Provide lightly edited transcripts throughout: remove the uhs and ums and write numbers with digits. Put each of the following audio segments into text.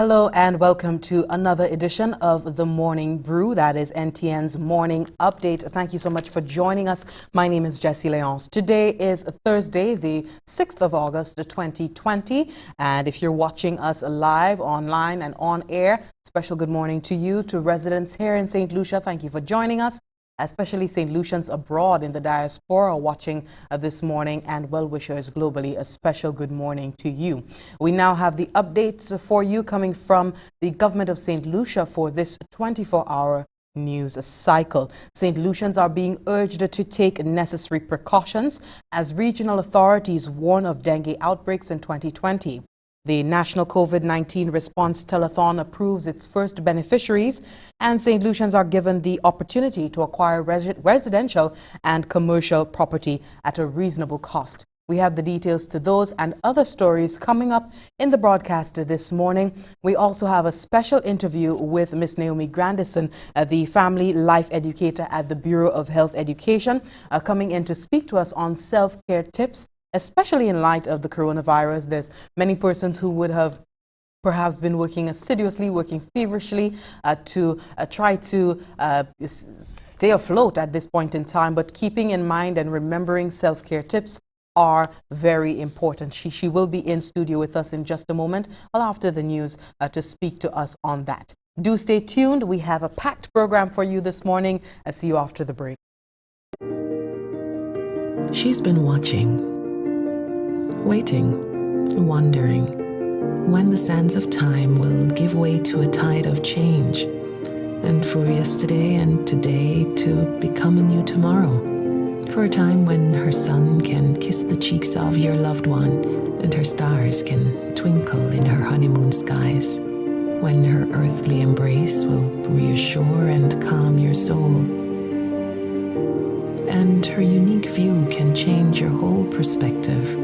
Hello and welcome to another edition of the Morning Brew. That is NTN's Morning Update. Thank you so much for joining us. My name is Jessie Leonce. Today is Thursday, the 6th of August, 2020. And if you're watching us live, online and on air, special good morning to you, to residents here in St. Lucia. Thank you for joining us, especially St. Lucians abroad in the diaspora watching this morning, and well-wishers globally. A special good morning to you. We now have the updates for you coming from the government of St. Lucia for this 24-hour news cycle. St. Lucians are being urged to take necessary precautions as regional authorities warn of dengue outbreaks in 2020. The National COVID-19 Response Telethon approves its first beneficiaries, and St. Lucians are given the opportunity to acquire residential and commercial property at a reasonable cost. We have the details to those and other stories coming up in the broadcast this morning. We also have a special interview with Miss Naomi Grandison, the family life educator at the Bureau of Health Education, coming in to speak to us on self-care tips, especially in light of the coronavirus. There's many persons who would have perhaps been working assiduously, working feverishly to try to stay afloat at this point in time, but keeping in mind and remembering self-care tips are very important. She will be in studio with us in just a moment, after the news, to speak to us on that. Do stay tuned. We have a packed program for you this morning. I'll see you after the break. She's been watching, waiting, wondering when the sands of time will give way to a tide of change, and for yesterday and today to become a new tomorrow, for a time when her sun can kiss the cheeks of your loved one and her stars can twinkle in her honeymoon skies, when her earthly embrace will reassure and calm your soul, and her unique view can change your whole perspective.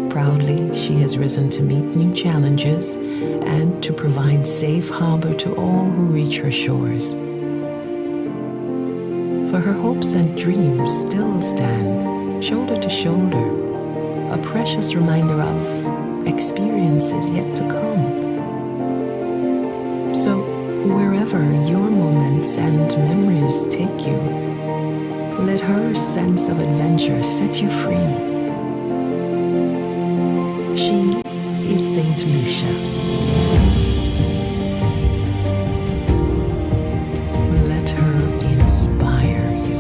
Proudly, she has risen to meet new challenges and to provide safe harbor to all who reach her shores. For her hopes and dreams still stand, shoulder to shoulder, a precious reminder of experiences yet to come. So, wherever your moments and memories take you, let her sense of adventure set you free. She is St. Lucia. Let her inspire you.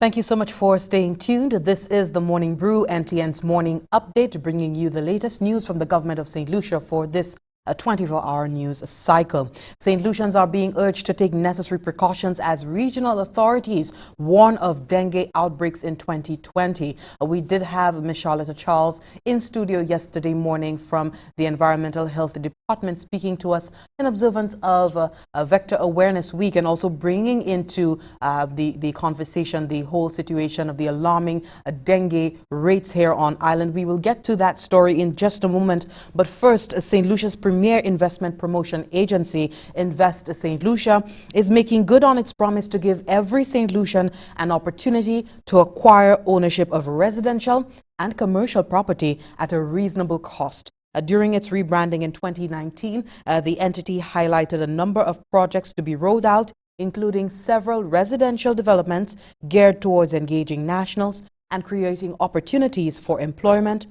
Thank you so much for staying tuned. This is the Morning Brew, NTN's Morning Update, bringing you the latest news from the government of St. Lucia for this 24-hour news cycle. St. Lucians are being urged to take necessary precautions as regional authorities warn of dengue outbreaks in 2020. We did have Ms. Charlotte Charles in studio yesterday morning from the Environmental Health Department speaking to us in observance of Vector Awareness Week, and also bringing into the conversation the whole situation of the alarming dengue rates here on island. We will get to that story in just a moment, but first, St. Lucia's premier investment promotion agency, Invest St. Lucia, is making good on its promise to give every St. Lucian an opportunity to acquire ownership of residential and commercial property at a reasonable cost. During its rebranding in 2019, the entity highlighted a number of projects to be rolled out, including several residential developments geared towards engaging nationals and creating opportunities for employment,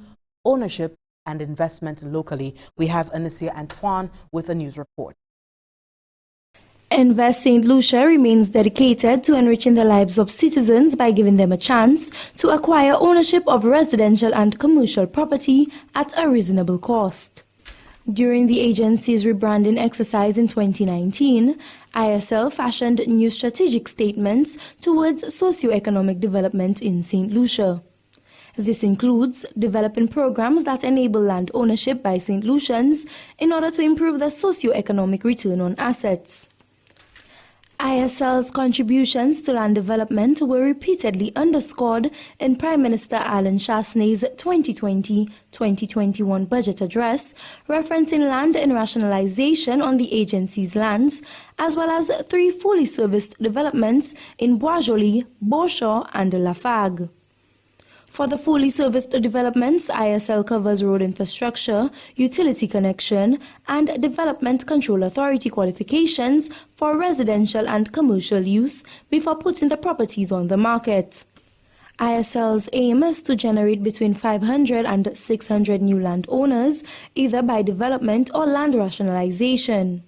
ownership, and investment locally. We have Anicia Antoine with a news report. Invest St. Lucia remains dedicated to enriching the lives of citizens by giving them a chance to acquire ownership of residential and commercial property at a reasonable cost. During the agency's rebranding exercise in 2019, ISL fashioned new strategic statements towards socioeconomic development in St. Lucia. This includes developing programs that enable land ownership by St. Lucians in order to improve the socio-economic return on assets. ISL's contributions to land development were repeatedly underscored in Prime Minister Alan Chastain's 2020-2021 budget address, referencing land and rationalization on the agency's lands, as well as 3 fully serviced developments in Bois-Joli, Beauchamp and Lafargue. For the fully serviced developments, ISL covers road infrastructure, utility connection, and Development Control Authority qualifications for residential and commercial use before putting the properties on the market. ISL's aim is to generate between 500 and 600 new landowners, either by development or land rationalization.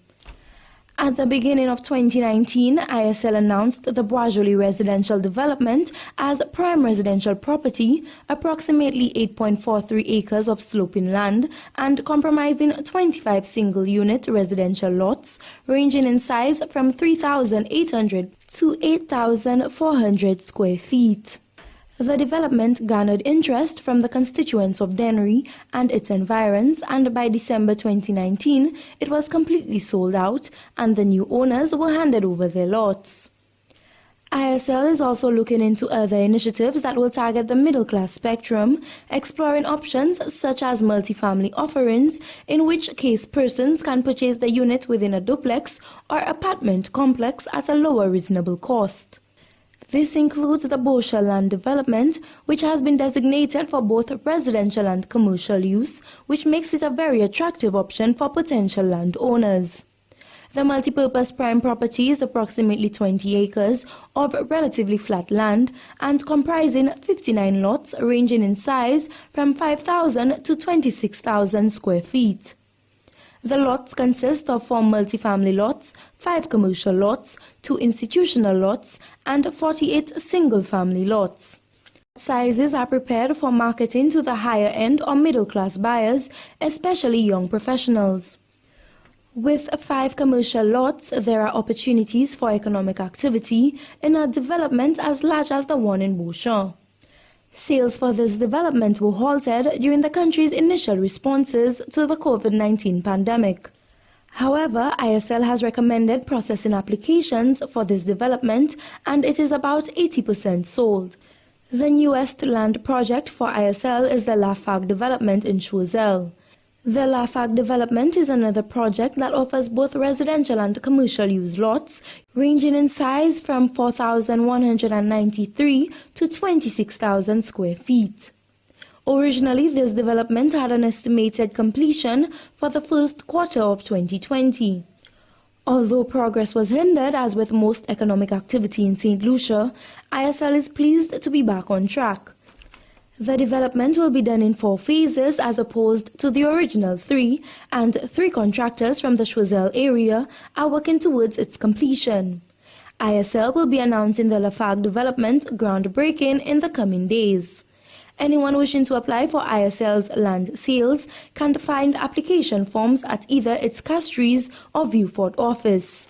At the beginning of 2019, ISL announced the Bois-Joli residential development as prime residential property, approximately 8.43 acres of sloping land and comprising 25 single-unit residential lots ranging in size from 3,800 to 8,400 square feet. The development garnered interest from the constituents of Dennery and its environs, and by December 2019, it was completely sold out and the new owners were handed over their lots. ISL is also looking into other initiatives that will target the middle-class spectrum, exploring options such as multifamily offerings, in which case persons can purchase the unit within a duplex or apartment complex at a lower reasonable cost. This includes the Beauchamp land development, which has been designated for both residential and commercial use, which makes it a very attractive option for potential landowners. The multipurpose prime property is approximately 20 acres of relatively flat land and comprising 59 lots ranging in size from 5,000 to 26,000 square feet. The lots consist of 4 multifamily lots, 5 commercial lots, 2 institutional lots, and 48 single-family lots. Sizes are prepared for marketing to the higher-end or middle-class buyers, especially young professionals. With 5 commercial lots, there are opportunities for economic activity in a development as large as the one in Beauchamp. Sales for this development were halted during the country's initial responses to the COVID-19 pandemic. However, ISL has recommended processing applications for this development, and it is about 80% sold. The newest land project for ISL is the Lafargue development in Choiseul. The Lafargue development is another project that offers both residential and commercial use lots, ranging in size from 4,193 to 26,000 square feet. Originally, this development had an estimated completion for the first quarter of 2020. Although progress was hindered, as with most economic activity in St. Lucia, ISL is pleased to be back on track. The development will be done in 4 phases as opposed to the original 3, and 3 contractors from the Choiseul area are working towards its completion. ISL will be announcing the Lafargue development groundbreaking in the coming days. Anyone wishing to apply for ISL's land sales can find application forms at either its Castries or Vieux-Fort office.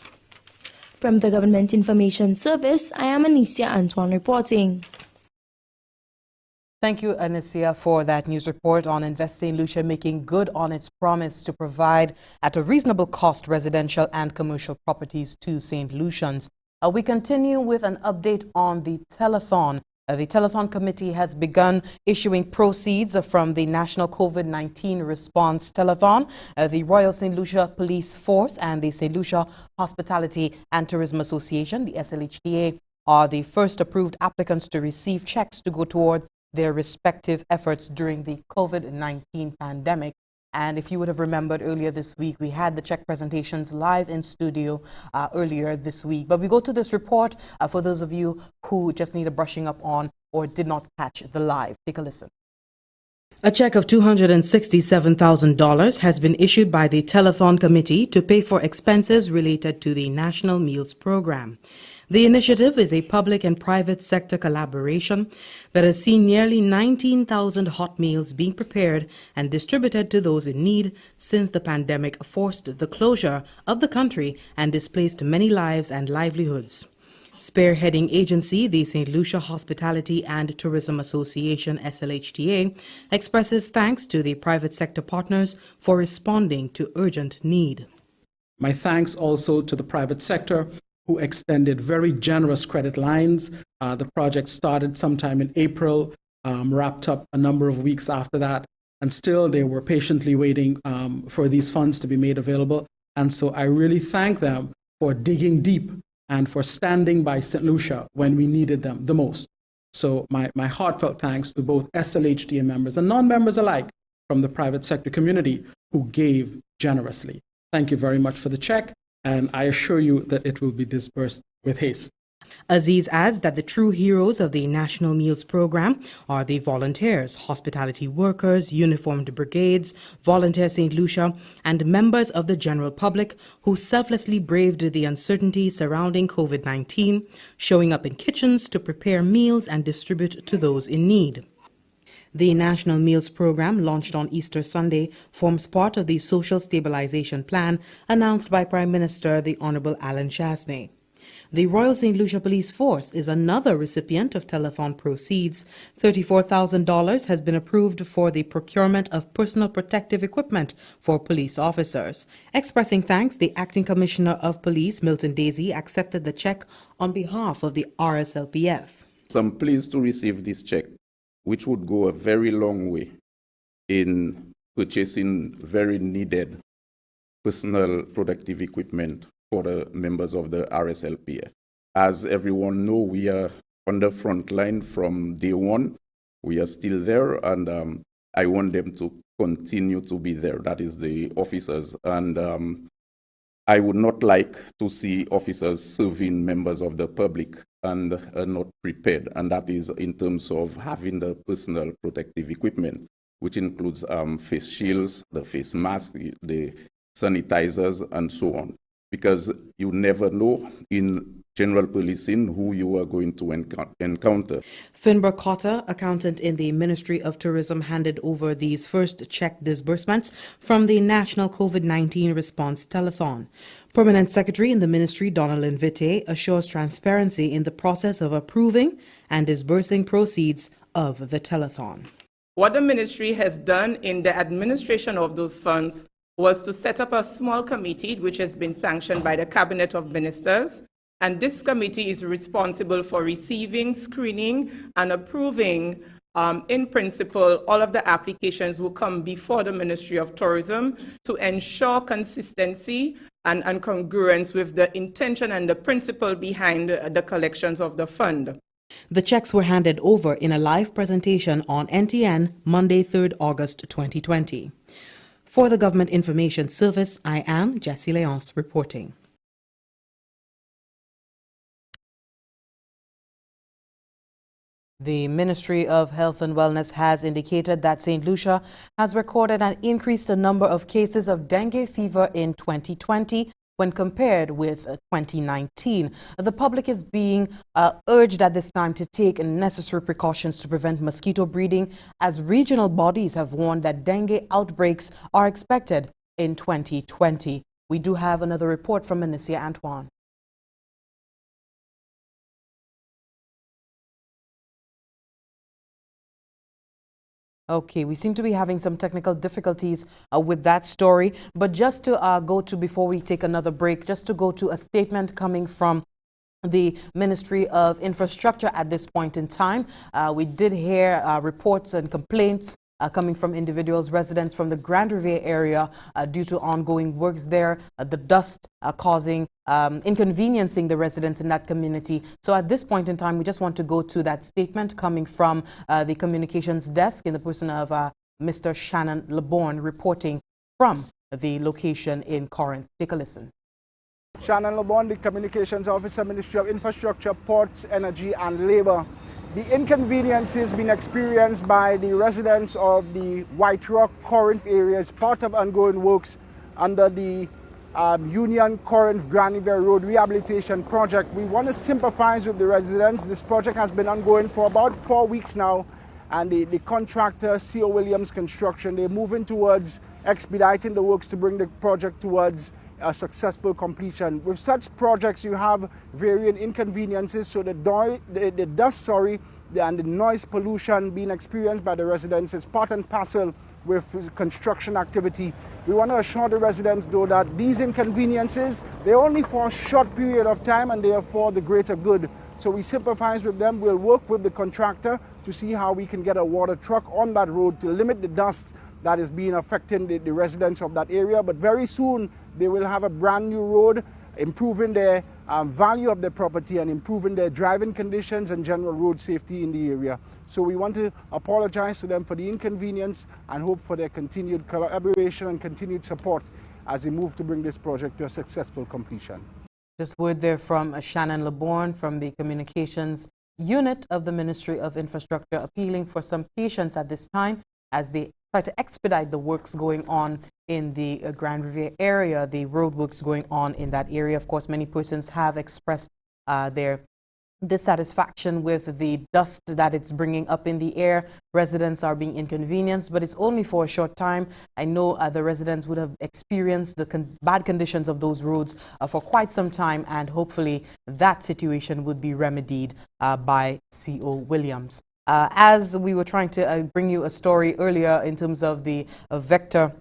From the Government Information Service, I am Anicia Antoine reporting. Thank you, Anicia, for that news report on Invest St. Lucia making good on its promise to provide at a reasonable cost residential and commercial properties to St. Lucians. We continue with an update on the Telethon. The Telethon Committee has begun issuing proceeds from the National COVID-19 Response Telethon. The Royal St. Lucia Police Force and the St. Lucia Hospitality and Tourism Association, the SLHTA, are the first approved applicants to receive checks to go toward their respective efforts during the COVID-19 pandemic. And if you would have remembered earlier this week, we had the check presentations live in studio earlier this week. But we go to this report for those of you who just need a brushing up on or did not catch the live. Take a listen. A check of $267,000 has been issued by the Telethon Committee to pay for expenses related to the National Meals Program. The initiative is a public and private sector collaboration that has seen nearly 19,000 hot meals being prepared and distributed to those in need since the pandemic forced the closure of the country and displaced many lives and livelihoods. Spearheading agency, the St. Lucia Hospitality and Tourism Association, SLHTA, expresses thanks to the private sector partners for responding to urgent need. My thanks also to the private sector who extended very generous credit lines. The project started sometime in April, wrapped up a number of weeks after that, and still they were patiently waiting for these funds to be made available. And so I really thank them for digging deep and for standing by St. Lucia when we needed them the most. So my heartfelt thanks to both SLHTA members and non-members alike from the private sector community who gave generously. Thank you very much for the check, and I assure you that it will be disbursed with haste. Aziz adds that the true heroes of the National Meals Program are the volunteers, hospitality workers, uniformed brigades, Volunteer St. Lucia, and members of the general public who selflessly braved the uncertainty surrounding COVID-19, showing up in kitchens to prepare meals and distribute to those in need. The National Meals Program, launched on Easter Sunday, forms part of the Social Stabilization Plan announced by Prime Minister the Honorable Alan Chasney. The Royal St. Lucia Police Force is another recipient of Telethon proceeds. $34,000 has been approved for the procurement of personal protective equipment for police officers. Expressing thanks, the Acting Commissioner of Police, Milton Daisy, accepted the check on behalf of the RSLPF. So I'm pleased to receive this check, which would go a very long way in purchasing very needed personal protective equipment for the members of the RSLPF. As everyone knows, we are on the front line from day one. We are still there, and I want them to continue to be there. That is the officers. And I would not like to see officers serving members of the public and are not prepared. And that is in terms of having the personal protective equipment, which includes face shields, the face mask, the sanitizers, and so on. Because you never know in general policing who you are going to encounter. Finbar Cotter, accountant in the Ministry of Tourism, handed over these first check disbursements from the National COVID-19 Response Telethon. Permanent Secretary in the Ministry, Donalyn Vitte, assures transparency in the process of approving and disbursing proceeds of the telethon. What the ministry has done in the administration of those funds was to set up a small committee which has been sanctioned by the Cabinet of Ministers, and this committee is responsible for receiving, screening, and approving, in principle, all of the applications will come before the Ministry of Tourism to ensure consistency and congruence with the intention and the principle behind the collections of the fund. The checks were handed over in a live presentation on NTN Monday, 3rd August 2020. For the Government Information Service, I am Jessie Leonce reporting. The Ministry of Health and Wellness has indicated that St. Lucia has recorded an increased number of cases of dengue fever in 2020 when compared with 2019. The public is being urged at this time to take necessary precautions to prevent mosquito breeding, as regional bodies have warned that dengue outbreaks are expected in 2020. We do have another report from Anicia Antoine. Okay, we seem to be having some technical difficulties with that story, but just to go to, before we take another break, just to go to a statement coming from the Ministry of Infrastructure at this point in time. We did hear reports and complaints coming from individuals, residents from the Grand Riviere area due to ongoing works there, the dust causing inconveniencing the residents in that community. So at this point in time, we just want to go to that statement coming from the communications desk in the person of Mr. Shannon LeBorn reporting from the location in Corinth. Take a listen. Shannon LeBorn, the Communications Officer, Ministry of Infrastructure, Ports, Energy and Labour. The inconveniences being experienced by the residents of the White Rock, Corinth area is part of ongoing works under the Union Corinth Grand Riviere Road Rehabilitation Project. We want to sympathize with the residents. This project has been ongoing for about 4 weeks now, and the contractor, C.O. Williams Construction, they're moving towards expediting the works to bring the project towards a successful completion. With such projects, you have varying inconveniences, so the dust, and the noise pollution being experienced by the residents is part and parcel with construction activity. We want to assure the residents, though, that these inconveniences, they're only for a short period of time and they are for the greater good. So we sympathize with them. We'll work with the contractor to see how we can get a water truck on that road to limit the dust that is being affecting the residents of that area. But very soon they will have a brand new road, improving their value of their property and improving their driving conditions and general road safety in the area. So we want to apologize to them for the inconvenience and hope for their continued collaboration and continued support as we move to bring this project to a successful completion. Just word there from Shannon LeBourne from the Communications Unit of the Ministry of Infrastructure, appealing for some patience at this time as they try to expedite the works going on in the Grand Riviere area, the road works going on in that area. Of course, many persons have expressed their dissatisfaction with the dust that it's bringing up in the air. Residents are being inconvenienced, but it's only for a short time. I know the residents would have experienced the bad conditions of those roads for quite some time, and hopefully that situation would be remedied by C.O. Williams. As we were trying to bring you a story earlier in terms of the vector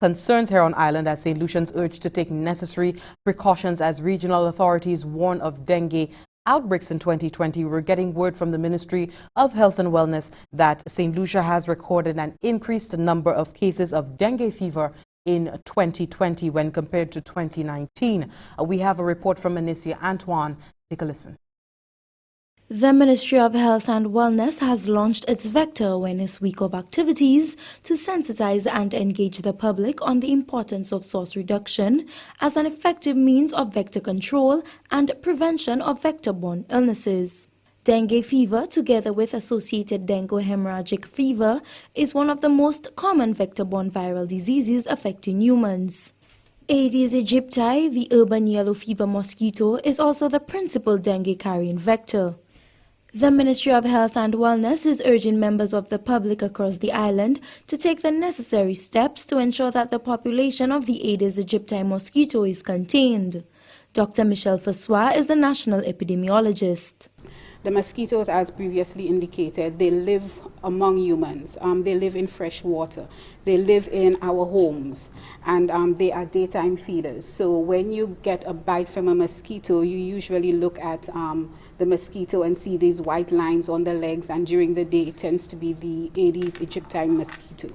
concerns here on island, as St. Lucians urged to take necessary precautions as regional authorities warn of dengue outbreaks in 2020. We're getting word from the Ministry of Health and Wellness that St. Lucia has recorded an increased number of cases of dengue fever in 2020 when compared to 2019. We have a report from Anicia Antoine. Take a listen. The Ministry of Health and Wellness has launched its Vector Awareness Week of activities to sensitize and engage the public on the importance of source reduction as an effective means of vector control and prevention of vector-borne illnesses. Dengue fever, together with associated dengue hemorrhagic fever, is one of the most common vector-borne viral diseases affecting humans. Aedes aegypti, the urban yellow fever mosquito, is also the principal dengue-carrying vector. The Ministry of Health and Wellness is urging members of the public across the island to take the necessary steps to ensure that the population of the Aedes aegypti mosquito is contained. Dr. Michelle Fassois is the national epidemiologist. The mosquitoes, as previously indicated, they live among humans. They live in fresh water. They live in our homes, and they are daytime feeders. So when you get a bite from a mosquito, you usually look at the mosquito and see these white lines on the legs, and during the day it tends to be the Aedes aegypti mosquito.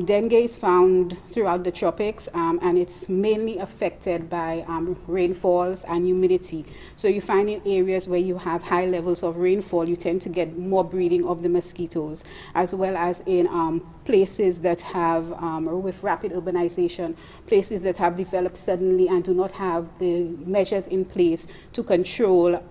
Dengue is found throughout the tropics, and it's mainly affected by rainfalls and humidity. So you find in areas where you have high levels of rainfall, you tend to get more breeding of the mosquitoes, as well as in places that have, with rapid urbanization, places that have developed suddenly and do not have the measures in place to control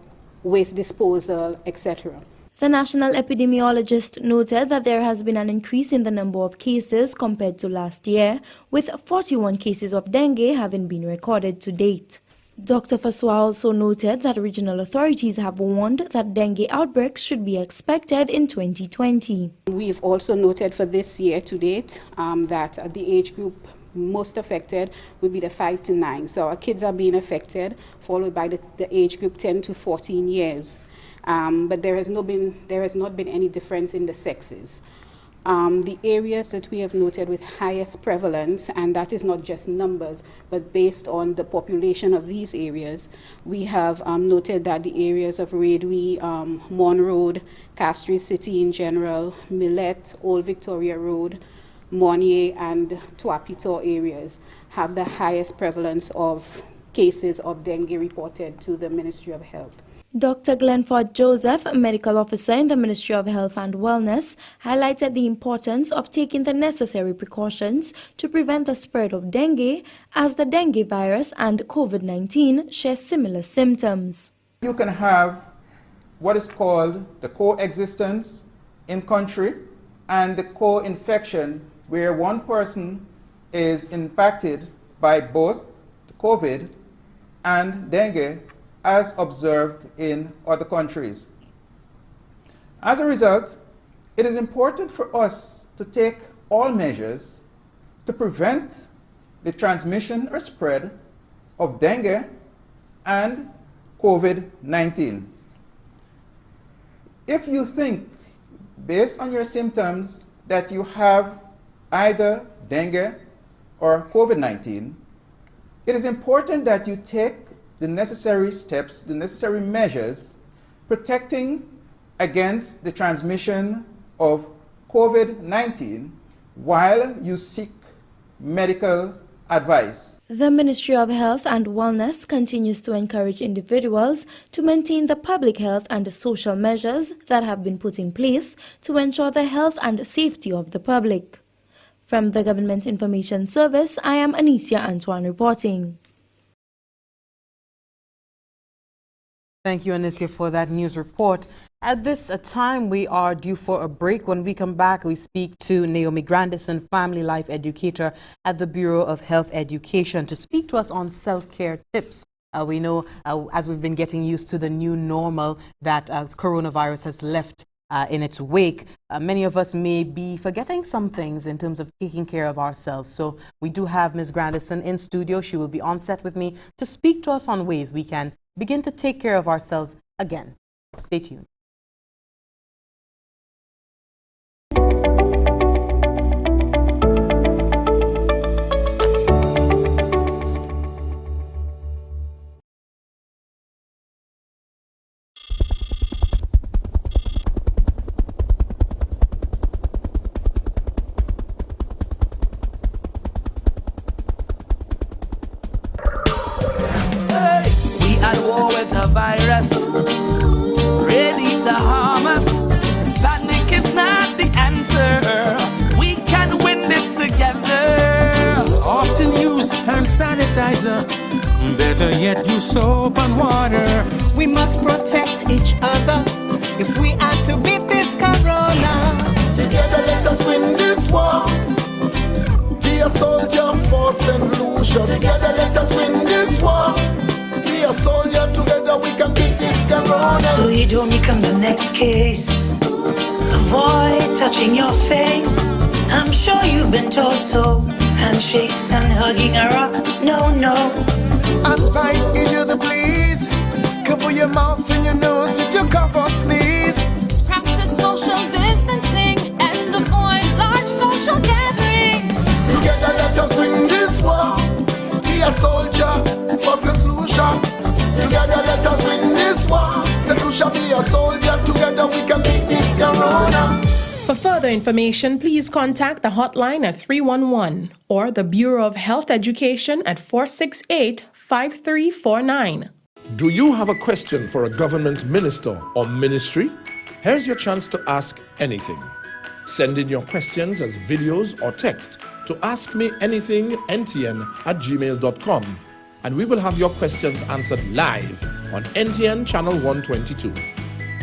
waste disposal, etc. The national epidemiologist noted that there has been an increase in the number of cases compared to last year, with 41 cases of dengue having been recorded to date. Dr. Fassois also noted that regional authorities have warned that dengue outbreaks should be expected in 2020. We've also noted for this year to date that the age group most affected would be the 5 to 9. So our kids are being affected, followed by the age group 10 to 14 years. But there has not been any difference in the sexes. The areas that we have noted with highest prevalence, and that is not just numbers, but based on the population of these areas, we have noted that the areas of Redwee, Mon Road, Castries City in general, Millet, Old Victoria Road, Monier, and Tuapito areas have the highest prevalence of cases of dengue reported to the Ministry of Health. Dr. Glenford Joseph, a medical officer in the Ministry of Health and Wellness, highlighted the importance of taking the necessary precautions to prevent the spread of dengue, as the dengue virus and COVID-19 share similar symptoms. You can have what is called the coexistence in country and the co-infection, where one person is impacted by both COVID and dengue, as observed in other countries. As a result, it is important for us to take all measures to prevent the transmission or spread of dengue and COVID-19. If you think, based on your symptoms, that you have either dengue or COVID-19, it is important that you take the necessary steps, the necessary measures, protecting against the transmission of COVID-19 while you seek medical advice. The Ministry of Health and Wellness continues to encourage individuals to maintain the public health and social measures that have been put in place to ensure the health and safety of the public. From the Government Information Service, I am Anicia Antoine reporting. Thank you, Anicia, for that news report. At this time, we are due for a break. When we come back, we speak to Naomi Grandison, family life educator at the Bureau of Health Education, to speak to us on self-care tips. We know, as we've been getting used to the new normal that coronavirus has left in its wake, many of us may be forgetting some things in terms of taking care of ourselves. So we do have Ms. Grandison in studio. She will be on set with me to speak to us on ways we can begin to take care of ourselves again. Stay tuned. At war with a virus, ready to harm us. Panic is not the answer. We can win this together. Often use hand sanitizer. Better yet, use soap and water. We must protect each other if we are to beat this corona. Together let us win this war. Be a soldier for St. Lucia. Together let us win this war. Be a soldier, together we can beat this corona. So you don't become the next case. Avoid touching your face. I'm sure you've been told so. Handshakes and hugging are a no. Advice give you the please. Cover your mouth and your nose if you cough or sneeze. Practice social distancing and avoid large social gatherings. Together let us win this war. Be a soldier for St. Lucia. Together let us win this war. St. Lucia, be a soldier. Together we can beat this corona. For further information, please contact the hotline at 311 or the Bureau of Health Education at 468-5349. Do you have a question for a government minister or ministry? Here's your chance to ask anything. Send in your questions as videos or text to askmeanythingntn@gmail.com, and we will have your questions answered live on NTN Channel 122.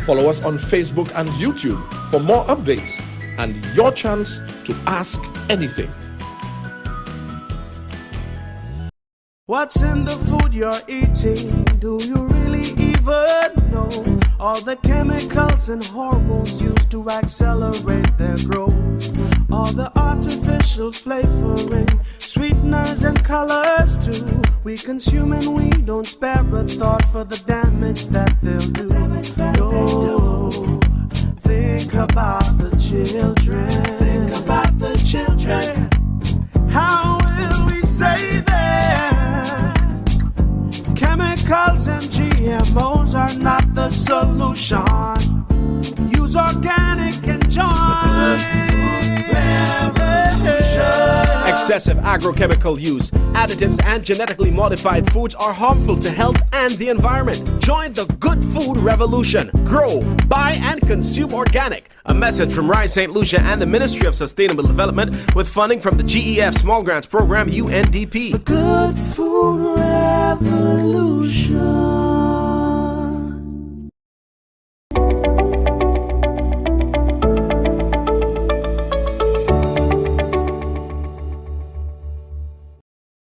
Follow us on Facebook and YouTube for more updates and your chance to ask anything. What's in the food you're eating? Do you really even know? All the chemicals and hormones used to accelerate their growth. All the artificial flavoring, sweeteners and colors too. We consume and we don't spare a thought for the damage that they'll do. No, think about the children. Think about the children. How will we save them? Chemicals and GMOs are not the solution. Use organic and join. Excessive agrochemical use, additives, and genetically modified foods are harmful to health and the environment. Join the good food revolution. Grow, buy, and consume organic. A message from Rise St. Lucia and the Ministry of Sustainable Development with funding from the GEF Small Grants Program, UNDP. The good food revolution.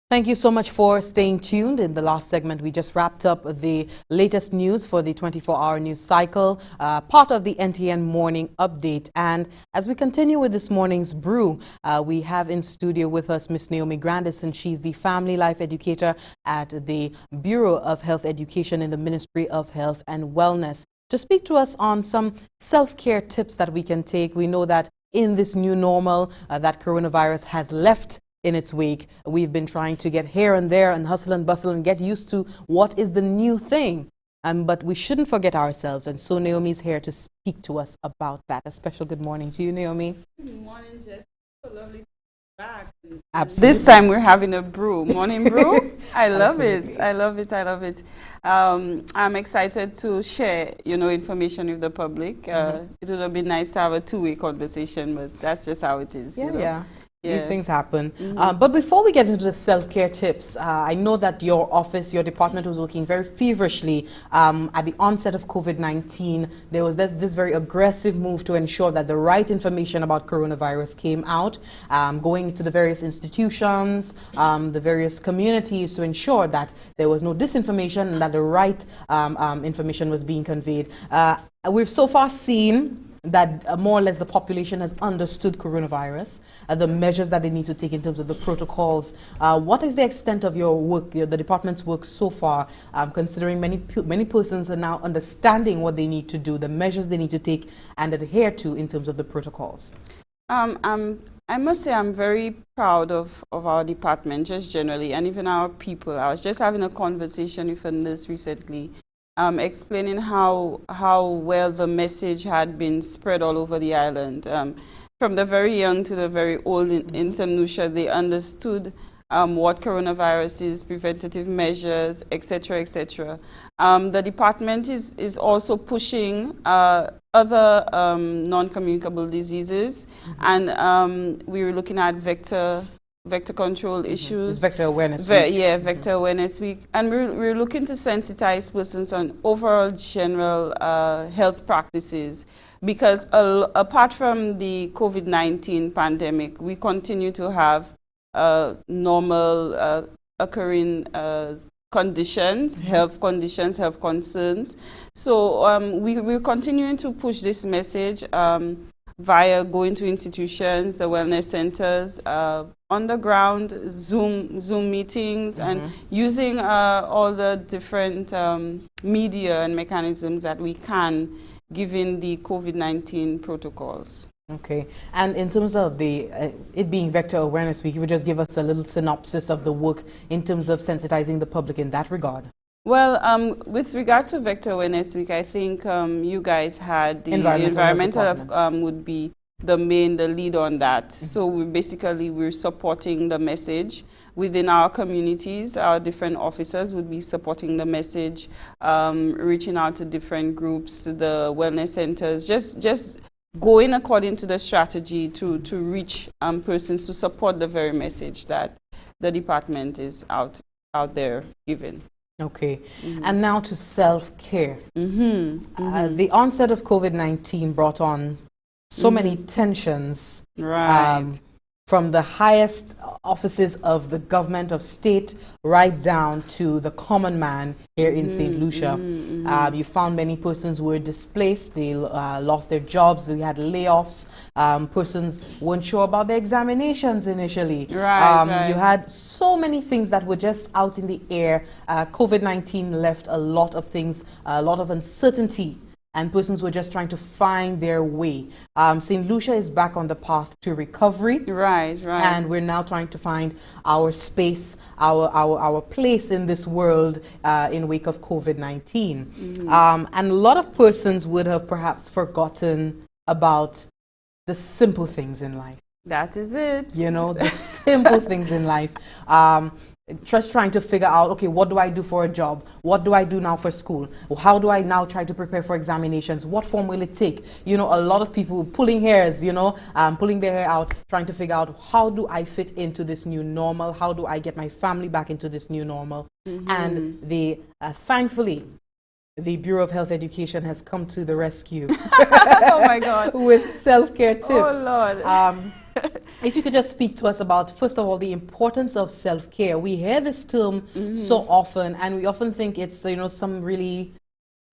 Thank you so much for staying tuned. In the last segment, we just wrapped up the latest news for the 24-hour news cycle, part of the NTN Morning Update. And as we continue with this morning's brew, we have in studio with us Miss Naomi Grandison. She's the family life educator at the Bureau of Health Education in the Ministry of Health and Wellness, to speak to us on some self-care tips that we can take. We know that in this new normal that coronavirus has left in its wake. We've been trying to get here and there and hustle and bustle and get used to what is the new thing. But we shouldn't forget ourselves. And so Naomi's here to speak to us about that. A special good morning to you, Naomi. Good morning, Jess. So lovely to be back. Absolutely. This time we're having a brew. Morning brew. I love it. I love it. I love it. I'm excited to share, information with the public. It would have been nice to have a two-way conversation, but that's just how it is. Yeah. These things happen. But before we get into the self-care tips, I know that your office, your department was working very feverishly at the onset of COVID-19. There was this very aggressive move to ensure that the right information about coronavirus came out, going to the various institutions, the various communities to ensure that there was no disinformation and that the right information was being conveyed. We've so far seen that more or less the population has understood coronavirus, the measures that they need to take in terms of the protocols. What is the extent of your work, the department's work so far, considering many persons are now understanding what they need to do, the measures they need to take and adhere to in terms of the protocols? I must say I'm very proud of our department, just generally, and even our people. I was just having a conversation with a nurse recently, explaining how well the message had been spread all over the island. From the very young to the very old in St. Lucia, they understood what coronavirus is, preventative measures, etc., etc. The department is also pushing other non-communicable diseases, and we were looking at vector control issues. Vector awareness week. Vector awareness week. And we're looking to sensitize persons on overall general health practices, because apart from the COVID-19 pandemic, we continue to have normal occurring conditions, health conditions, health concerns. So we're continuing to push this message via going to institutions, the wellness centers, on the ground, Zoom meetings, and using all the different media and mechanisms that we can, given the COVID-19 protocols. Okay, and in terms of the it being Vector Awareness Week, you would just give us a little synopsis of the work in terms of sensitizing the public in that regard. Well, with regards to Vector Awareness Week, I think you guys had the environmental would be the lead on that. So we're supporting the message within our communities. Our different officers would be supporting the message, reaching out to different groups, the wellness centers, just going according to the strategy to reach persons to support the very message that the department is out there giving. Okay, and now to self-care. The onset of COVID-19 brought on so many tensions, from the highest offices of the government of state right down to the common man here in St. Lucia. You found many persons were displaced, they lost their jobs, we had layoffs, persons weren't sure about their examinations initially. You had so many things that were just out in the air. COVID-19 left a lot of things, a lot of uncertainty, and persons were just trying to find their way. St. Lucia is back on the path to recovery. And we're now trying to find our space, our place in this world in wake of COVID-19. And a lot of persons would have perhaps forgotten about the simple things in life. That is it. You know, the simple things in life. Just trying to figure out, okay, what do I do for a job? What do I do now for school? How do I now try to prepare for examinations? What form will it take? You know, a lot of people pulling hairs, pulling their hair out, trying to figure out, how do I fit into this new normal? How do I get my family back into this new normal? And thankfully, the Bureau of Health Education has come to the rescue. Oh my God. With self-care tips. Oh Lord. If you could just speak to us about, first of all, the importance of self-care. We hear this term so often, and we often think it's, some really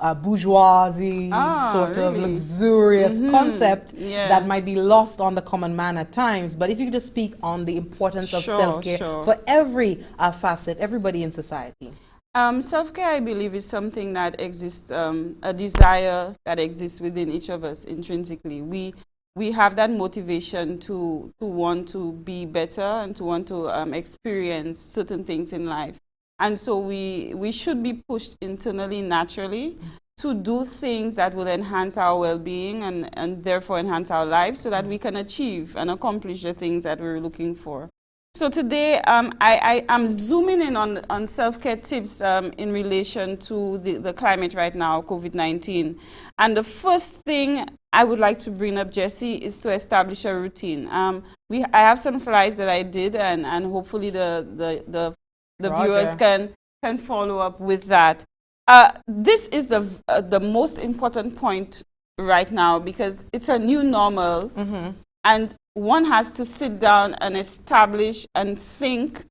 bourgeoisie, sort of luxurious concept that might be lost on the common man at times. But if you could just speak on the importance of self-care for every facet, everybody in society. Self-care, I believe, is something that exists, a desire that exists within each of us intrinsically. we have that motivation to want to be better and to want to experience certain things in life. And so we should be pushed internally, naturally, to do things that will enhance our well-being and therefore enhance our lives so that we can achieve and accomplish the things that we're looking for. So today, I'm zooming in on self-care tips in relation to the climate right now, COVID-19. And the first thing I would like to bring up, Jesse, is to establish a routine. I have some slides that I did, and hopefully the viewers can follow up with that. This is the most important point right now because it's a new normal, and one has to sit down and establish and think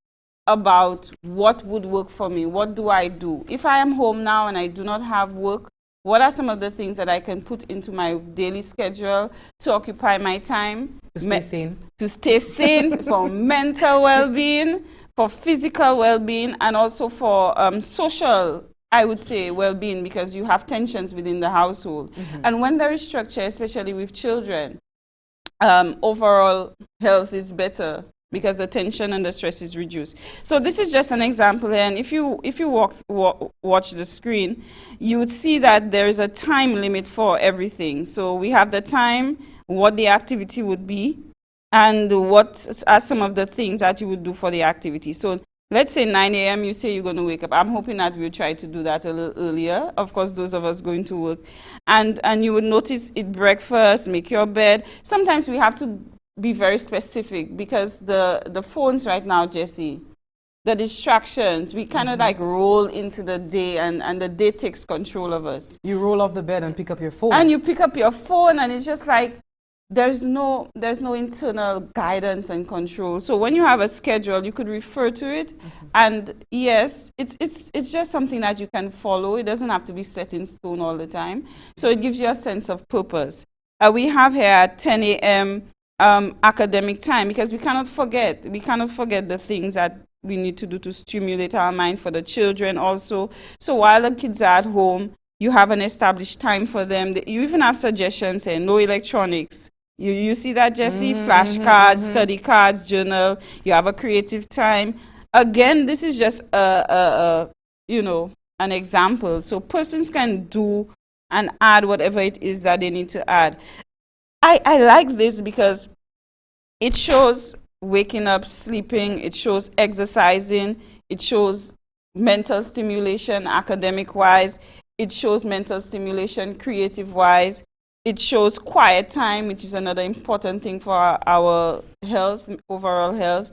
about what would work for me. What do I do? If I am home now and I do not have work, what are some of the things that I can put into my daily schedule to occupy my time? To stay sane. To stay sane, for mental well-being, for physical well-being, and also for social, I would say, well-being, because you have tensions within the household. And when there is structure, especially with children, overall health is better because the tension and the stress is reduced. So this is just an example, and if you watch the screen, you would see that there is a time limit for everything. So we have the time, what the activity would be, and what are some of the things that you would do for the activity. So let's say 9 a.m. you say you're going to wake up. I'm hoping that we'll try to do that a little earlier. Of course, those of us going to work. And you would notice, eat breakfast, make your bed. Sometimes we have to be very specific because the phones right now, Jesse, the distractions, we kind of like roll into the day and the day takes control of us. You roll off the bed and pick up your phone. And you pick up your phone and it's just like, there's no internal guidance and control. So when you have a schedule, you could refer to it. And yes, it's just something that you can follow. It doesn't have to be set in stone all the time. So it gives you a sense of purpose. We have here at 10 a.m. Academic time, because we cannot forget the things that we need to do to stimulate our mind for the children also. So while the kids are at home, you have an established time for them. You even have suggestions saying no electronics. You see that, Jesse? Flashcards, study cards, journal. You have a creative time. Again, this is just an example. So persons can do and add whatever it is that they need to add. I like this because it shows waking up, sleeping. It shows exercising. It shows mental stimulation, academic-wise. It shows mental stimulation, creative-wise. It shows quiet time, which is another important thing for our health, overall health.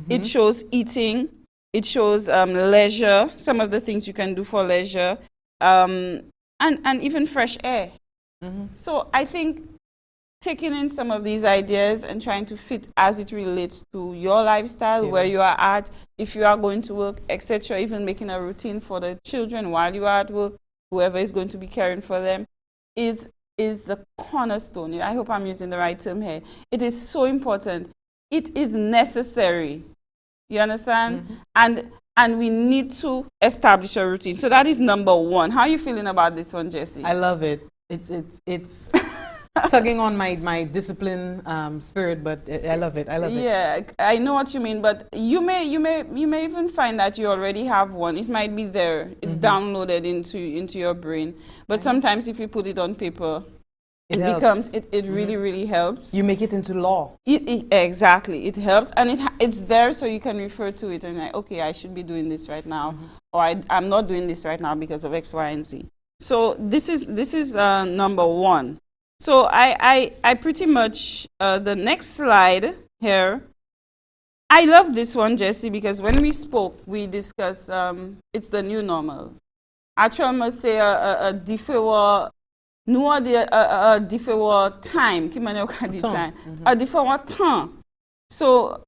It shows eating. It shows leisure, some of the things you can do for leisure, and even fresh air. So I think taking in some of these ideas and trying to fit as it relates to your lifestyle, where you are at, if you are going to work, etc., even making a routine for the children while you are at work, whoever is going to be caring for them, is the cornerstone. I hope I'm using the right term here. It is so important. It is necessary. You understand? And we need to establish a routine. So that is number one. How are you feeling about this one, Jesse? I love it. It's tugging on my discipline spirit, but I love it. I love it. Yeah, I know what you mean, but you may even find that you already have one. It might be there. It's downloaded into your brain. But sometimes if you put it on paper, it really helps. You make it into law. Exactly. It helps, and it's there so you can refer to it and like, okay, I should be doing this right now, or I'm not doing this right now because of X, Y, and Z. So this is number one. So I pretty much, the next slide here, I love this one, Jesse, because when we spoke, we discussed it's the new normal. Actually, I must say a différent time, a différent temps. So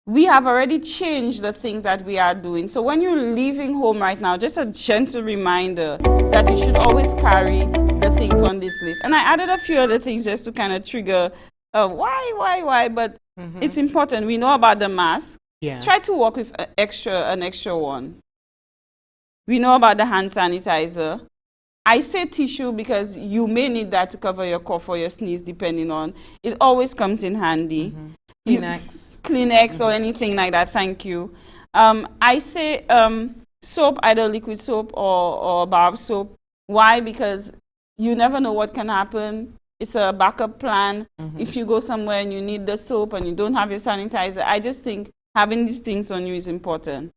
we have already changed the things that we are doing. So when you're leaving home right now, just a gentle reminder that you should always carry the things on this list. And I added a few other things just to kind of trigger why, but it's important. We know about the mask. Yes. Try to walk with an extra one. We know about the hand sanitizer. I say tissue because you may need that to cover your cough or your sneeze, depending on. It always comes in handy. Kleenex. Kleenex or anything like that, thank you. I say soap, either liquid soap or bar of soap. Why? Because you never know what can happen. It's a backup plan. If you go somewhere and you need the soap and you don't have your sanitizer, I just think having these things on you is important.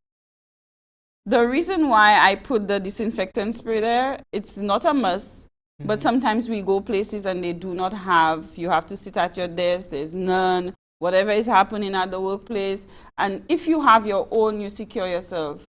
The reason why I put the disinfectant spray there, it's not a must, but sometimes we go places and they do not have. You have to sit at your desk, there's none, whatever is happening at the workplace. And if you have your own, you secure yourself.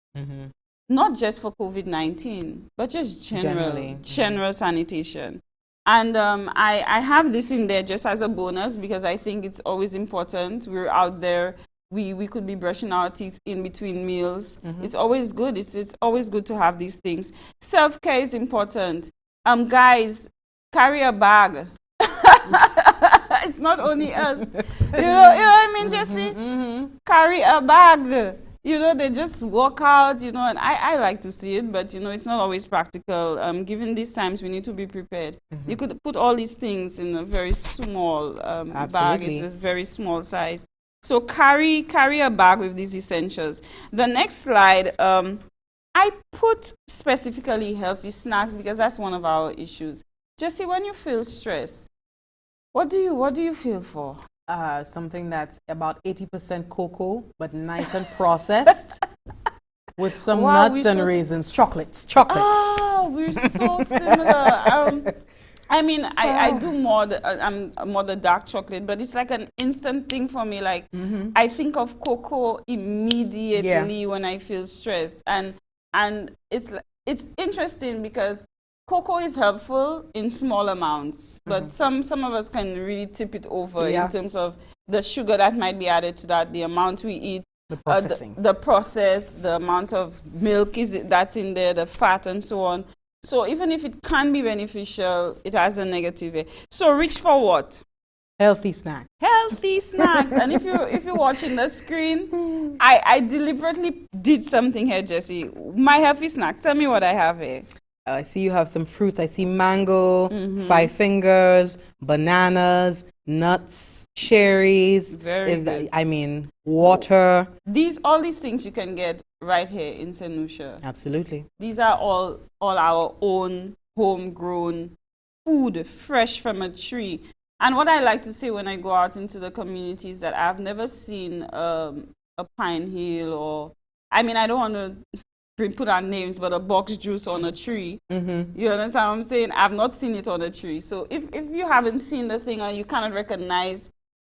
Not just for COVID-19, but just general sanitation. And I have this in there just as a bonus because I think it's always important. We're out there. We could be brushing our teeth in between meals. It's always good. It's always good to have these things. Self-care is important. Guys, carry a bag. It's not only us. You know what I mean, Jesse? Carry a bag. You know, they just walk out, you know, and I like to see it, but, you know, it's not always practical. Given these times, we need to be prepared. You could put all these things in a very small bag. It's a very small size. So carry a bag with these essentials. The next slide, I put specifically healthy snacks because that's one of our issues. Jesse, when you feel stressed, what do you feel for? Something that's about 80% cocoa, but nice and processed, with some nuts and raisins. Chocolates. Oh, we're so similar. I mean, I do I'm more the dark chocolate, but it's like an instant thing for me. Like, I think of cocoa immediately when I feel stressed. And it's interesting because cocoa is helpful in small amounts, but some of us can really tip it over in terms of the sugar that might be added to that, the amount we eat, the processing, the process, the amount of milk that's in there, the fat, and so on. So even if it can be beneficial, it has a negative. So reach for what? Healthy snacks. Healthy snacks. And if you're watching the screen, I deliberately did something here, Jesse. My healthy snacks. Tell me what I have here. I see you have some fruits. I see mango, 5 fingers, bananas, nuts, cherries. Very good. Water. All these things you can get right here in St. Lucia. Absolutely. These are all our own homegrown food, fresh from a tree. And what I like to say when I go out into the community is that I've never seen a pine hill or, I don't want to put our names, but a box juice on a tree. You understand what I'm saying? I've not seen it on a tree. So if you haven't seen the thing and you cannot recognize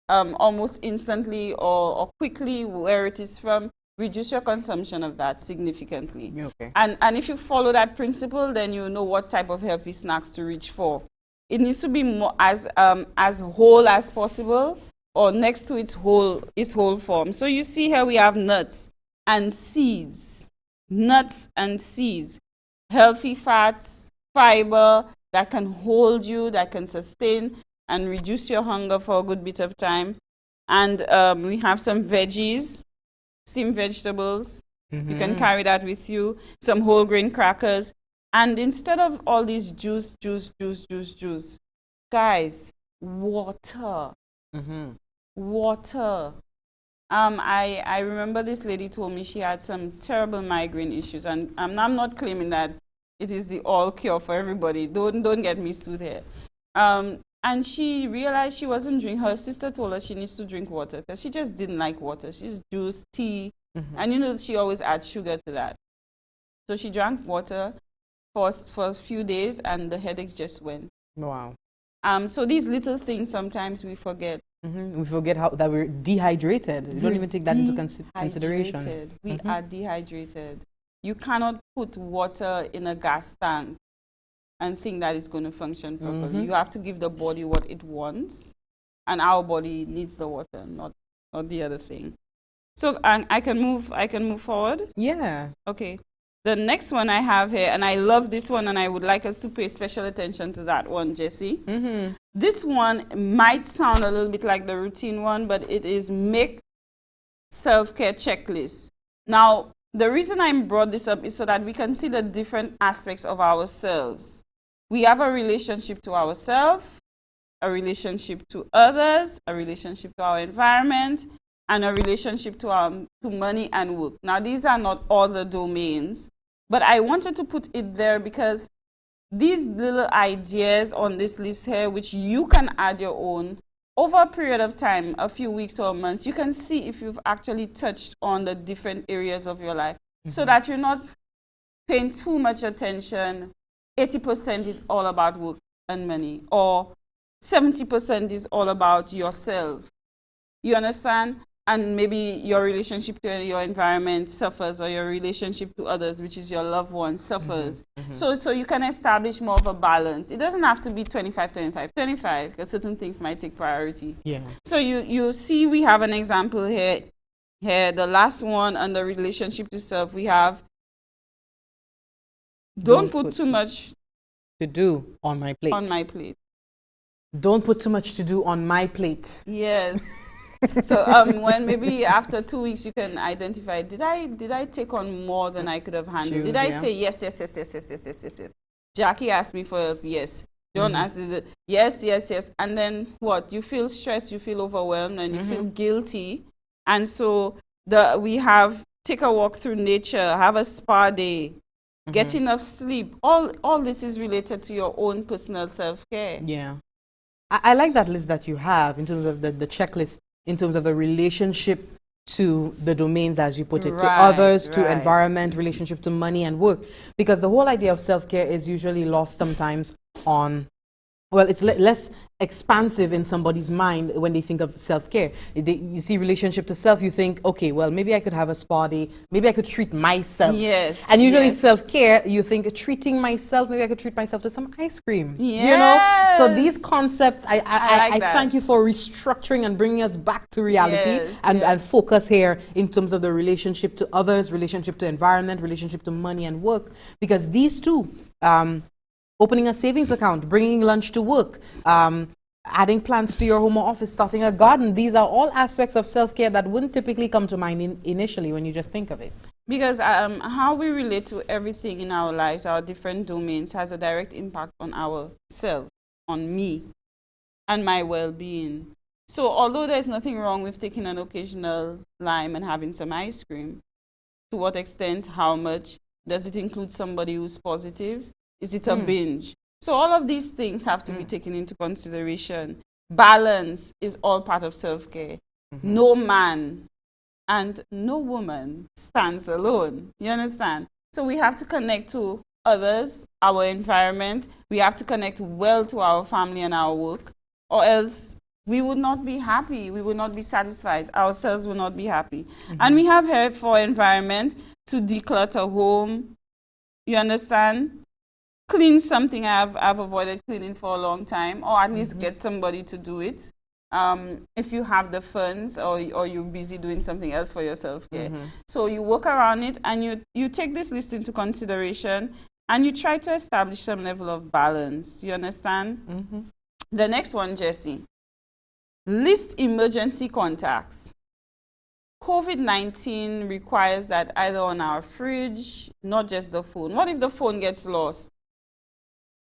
almost instantly or quickly where it is from, reduce your consumption of that significantly. Okay. And if you follow that principle, then you know what type of healthy snacks to reach for. It needs to be more as whole as possible, or next to its whole form. So you see here we have nuts and seeds. Nuts and seeds, healthy fats, fiber that can hold you, that can sustain and reduce your hunger for a good bit of time. And we have some veggies, steamed vegetables. You can carry that with you, some whole grain crackers. And instead of all these juice, guys, water. Water. I remember this lady told me she had some terrible migraine issues, and I'm not claiming that it is the all cure for everybody. Don't get me sued here. And she realized she wasn't drinking. Her sister told her she needs to drink water because she just didn't like water. She used juice, tea, and she always adds sugar to that. So she drank water for a few days, and the headaches just went. Wow. So these little things sometimes we forget. We forget that we're dehydrated. We don't even take that into consideration. We are dehydrated. You cannot put water in a gas tank and think that it's going to function properly. You have to give the body what it wants, and our body needs the water, not the other thing. So I can move forward? Yeah. Okay. The next one I have here, and I love this one, and I would like us to pay special attention to that one, Jessie. This one might sound a little bit like the routine one, but it is make self-care checklist. Now, the reason I brought this up is so that we can see the different aspects of ourselves We have a relationship to ourselves, a relationship to others, a relationship to our environment, and a relationship to money and work. Now, these are not all the domains, but I wanted to put it there because these little ideas on this list here, which you can add your own, over a period of time, a few weeks or months, you can see if you've actually touched on the different areas of your life, so that you're not paying too much attention. 80% is all about work and money, or 70% is all about yourself. You understand? And maybe your relationship to your environment suffers, or your relationship to others, which is your loved ones, suffers. So you can establish more of a balance. It doesn't have to be 25, 25, 25, because certain things might take priority. Yeah. So you see we have an example here. Here, the last one under relationship to self, we have don't put too much to do on my plate. On my plate. Don't put too much to do on my plate. Yes. So when maybe after 2 weeks you can identify, did I take on more than I could have handled? Did I say yes? Jackie asked me for yes. John asked, is it yes. And then what? You feel stressed, you feel overwhelmed, and you feel guilty. And so we have take a walk through nature, have a spa day, get enough sleep. All this is related to your own personal self-care. Yeah. I like that list that you have in terms of the checklist, in terms of the relationship to the domains, as you put it, to others, to environment, relationship to money and work. Because the whole idea of self-care is usually lost sometimes on, well, it's less expansive in somebody's mind when they think of self-care. You see relationship to self, you think, okay, well, maybe I could have a spa day, maybe I could treat myself. Yes. And usually self-care, you think treating myself, maybe I could treat myself to some ice cream. Yes. You know? So these concepts, I like that. thank you for restructuring and bringing us back to reality and focus here in terms of the relationship to others, relationship to environment, relationship to money and work, because these two, opening a savings account, bringing lunch to work, adding plants to your home or office, starting a garden. These are all aspects of self-care that wouldn't typically come to mind initially when you just think of it. Because how we relate to everything in our lives, our different domains, has a direct impact on ourselves, on me, and my well-being. So although there's nothing wrong with taking an occasional lime and having some ice cream, to what extent, how much, does it include somebody who's positive? Is it a binge? So all of these things have to be taken into consideration. Balance is all part of self-care. No man and no woman stands alone. You understand? So we have to connect to others, our environment. We have to connect well to our family and our work, or else we would not be happy. We would not be satisfied. Ourselves will not be happy. And we have here for environment to declutter home. You understand? Clean something I've avoided cleaning for a long time, or at least get somebody to do it. If you have the funds, or you're busy doing something else for your self-care. So you work around it, and you take this list into consideration, and you try to establish some level of balance. You understand? The next one, Jessie. List emergency contacts. COVID-19 requires that either on our fridge, not just the phone. What if the phone gets lost?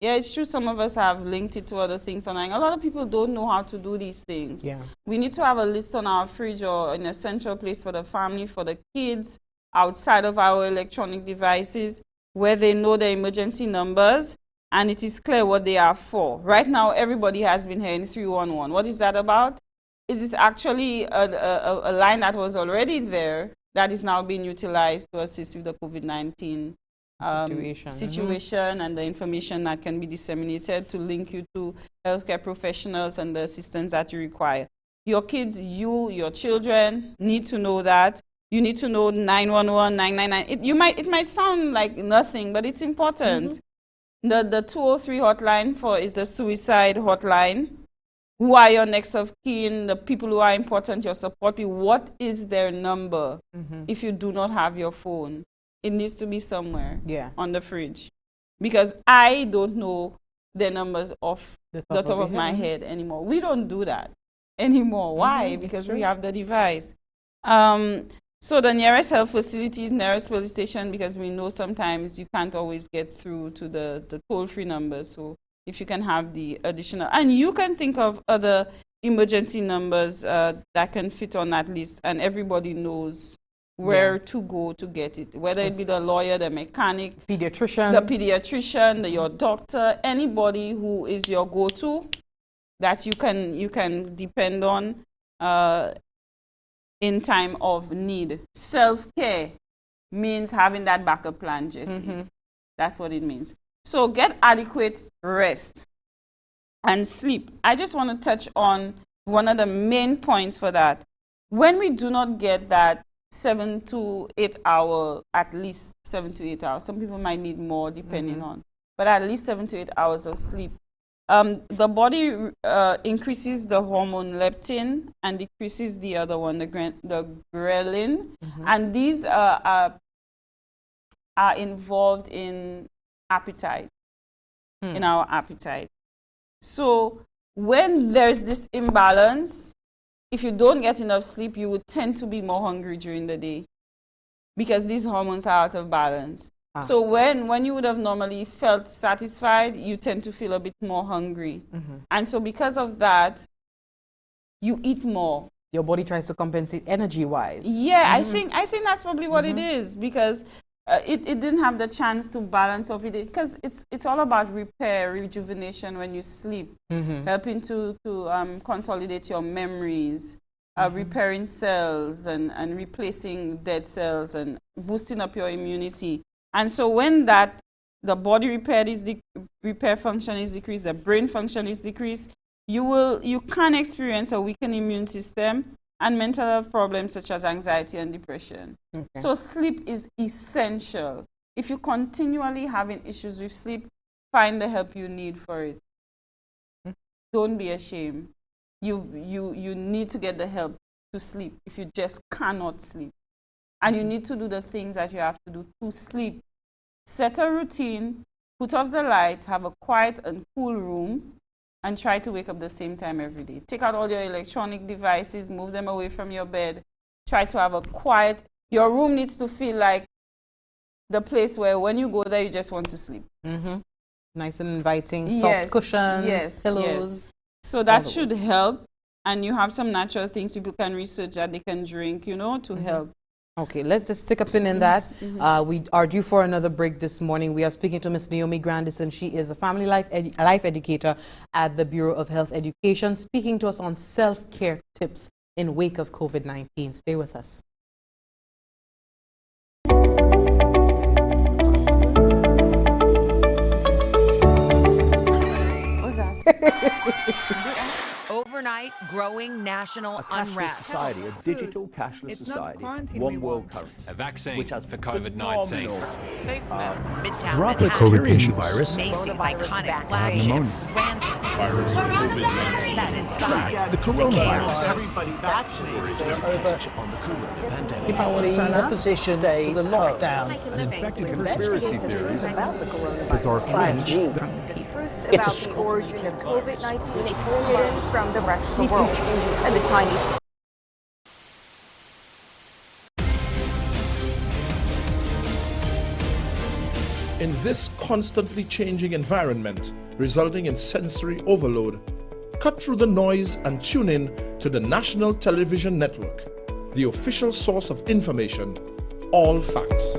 Yeah, it's true. Some of us have linked it to other things online. A lot of people don't know how to do these things. Yeah. We need to have a list on our fridge or in a central place for the family, for the kids, outside of our electronic devices, where they know the emergency numbers and it is clear what they are for. Right now, everybody has been hearing 311. What is that about? Is it actually a line that was already there that is now being utilized to assist with the COVID-19 situation and the information that can be disseminated to link you to healthcare professionals and the assistance that you require. Your kids, your children need to know that. You need to know 911, 999. It might sound like nothing, but it's important. The 203 hotline is the suicide hotline. Who are your next of kin, the people who are important, your support people? What is their number if you do not have your phone? It needs to be somewhere on the fridge, because I don't know their numbers off the top of my head anymore. We don't do that anymore. Why? Because we have the device. So the nearest health facilities, nearest police station, because we know sometimes you can't always get through to the toll-free number. So if you can have the additional, and you can think of other emergency numbers that can fit on that list, and everybody knows where to go to get it, whether it be the lawyer, the mechanic, the pediatrician, your doctor, anybody who is your go-to that you can depend on in time of need. Self-care means having that backup plan, Jessie. That's what it means. So get adequate rest and sleep. I just want to touch on one of the main points for that. When we do not get that 7 to 8 hour, at least 7 to 8 hours, some people might need more depending on, but at least 7 to 8 hours of sleep, the body increases the hormone leptin and decreases the other one, the ghrelin, and these are involved in appetite, in our appetite. So when there's this imbalance, if you don't get enough sleep, you would tend to be more hungry during the day because these hormones are out of balance. So when you would have normally felt satisfied, you tend to feel a bit more hungry. And so because of that, you eat more. Your body tries to compensate energy-wise. Yeah, I think that's probably what it is, because it didn't have the chance to balance off it, because it's all about repair, rejuvenation when you sleep, helping to consolidate your memories, repairing cells and replacing dead cells and boosting up your immunity. And so when the body repair function is decreased, the brain function is decreased, you can experience a weakened immune system and mental health problems such as anxiety and depression. So sleep is essential. If you continually having issues with sleep, find the help you need for it. Don't be ashamed. You need to get the help to sleep if you just cannot sleep. And you need to do the things that you have to do to sleep. Set a routine, put off the lights, have a quiet and cool room, and try to wake up the same time every day. Take out all your electronic devices, move them away from your bed. Try to have a quiet, your room needs to feel like the place where when you go there, you just want to sleep. Nice and inviting, soft cushions, pillows. So that should help. And you have some natural things people can research that they can drink, to help. Okay, let's just stick a pin in that. We are due for another break this morning. We are speaking to Miss Naomi Grandison. She is a family life educator at the Bureau of Health Education, speaking to us on self-care tips in wake of COVID-19. Stay with us. What's that? Overnight growing national unrest. Society, a digital cashless society, one world currency. A vaccine for COVID-19. Drop a COVID virus. Macy's iconic flagship. Track the coronavirus. Everybody vaccinated on the corona pandemic. The opposition to the lockdown. An infected conspiracy theories about the coronavirus. bizarre claims. The truth about the origin of COVID-19 hidden from the rest of the world. And the Chinese. In this constantly changing environment, resulting in sensory overload, cut through the noise and tune in to the National Television Network, the official source of information, all facts.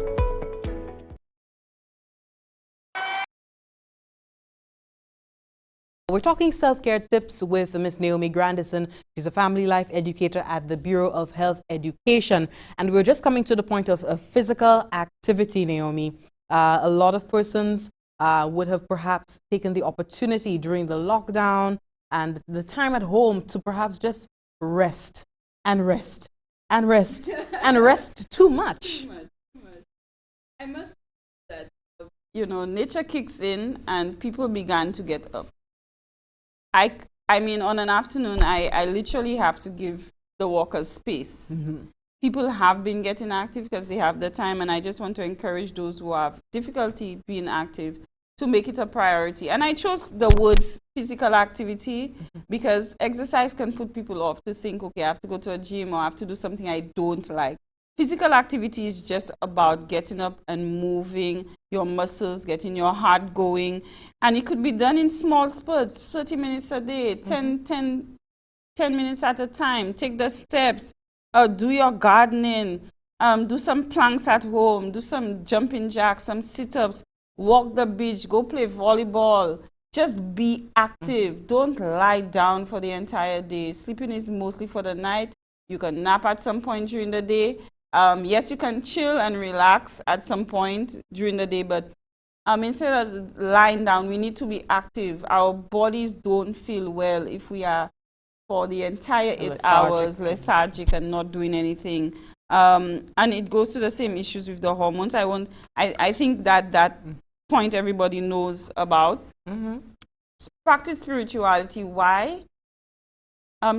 We're talking self-care tips with Miss Naomi Grandison. She's a family life educator at the Bureau of Health Education. And we're just coming to the point of physical activity, Naomi. A lot of persons would have perhaps taken the opportunity during the lockdown and the time at home to perhaps just rest and rest and rest and rest too much. I must say that, nature kicks in and people began to get up. I mean, on an afternoon, I literally have to give the walkers space. People have been getting active because they have the time, and I just want to encourage those who have difficulty being active to make it a priority. And I chose the word physical activity because exercise can put people off to think, okay, I have to go to a gym or I have to do something I don't like. Physical activity is just about getting up and moving your muscles, getting your heart going. And it could be done in small spurts, 30 minutes a day, 10 minutes at a time. Take the steps, do your gardening, do some planks at home, do some jumping jacks, some sit-ups, walk the beach, go play volleyball. Just be active. Don't lie down for the entire day. Sleeping is mostly for the night. You can nap at some point during the day. Yes, you can chill and relax at some point during the day, but instead of lying down, we need to be active. Our bodies don't feel well if we are for the entire 8 hours lethargic and not doing anything. And it goes to the same issues with the hormones. I think that point everybody knows about. Practice spirituality. Why?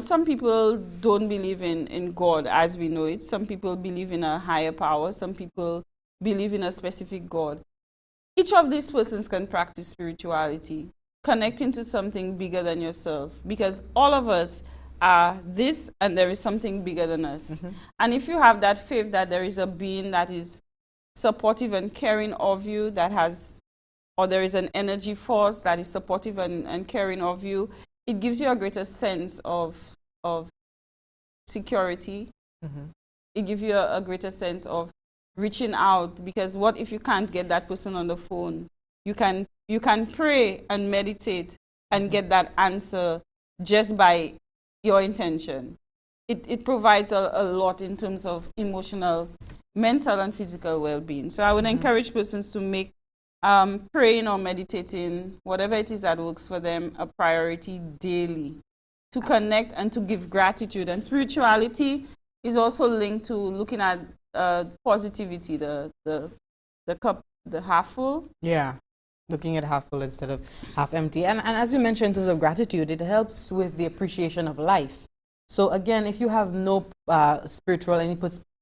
Some people don't believe in God as we know it. Some people believe in a higher power. Some people believe in a specific God. Each of these persons can practice spirituality, connecting to something bigger than yourself, because all of us are this and there is something bigger than us. And if you have that faith that there is a being that is supportive and caring of you, or there is an energy force that is supportive and caring of you, it gives you a greater sense of security. It gives you a greater sense of reaching out, because what if you can't get that person on the phone? You can pray and meditate and get that answer just by your intention. It provides a lot in terms of emotional, mental, and physical well-being. So I would encourage persons to make praying or meditating, whatever it is that works for them, a priority daily, to connect and to give gratitude. And spirituality is also linked to looking at positivity, the cup, the half full. Yeah, looking at half full instead of half empty. And as you mentioned, in terms of gratitude, it helps with the appreciation of life. So again, if you have no spiritual, any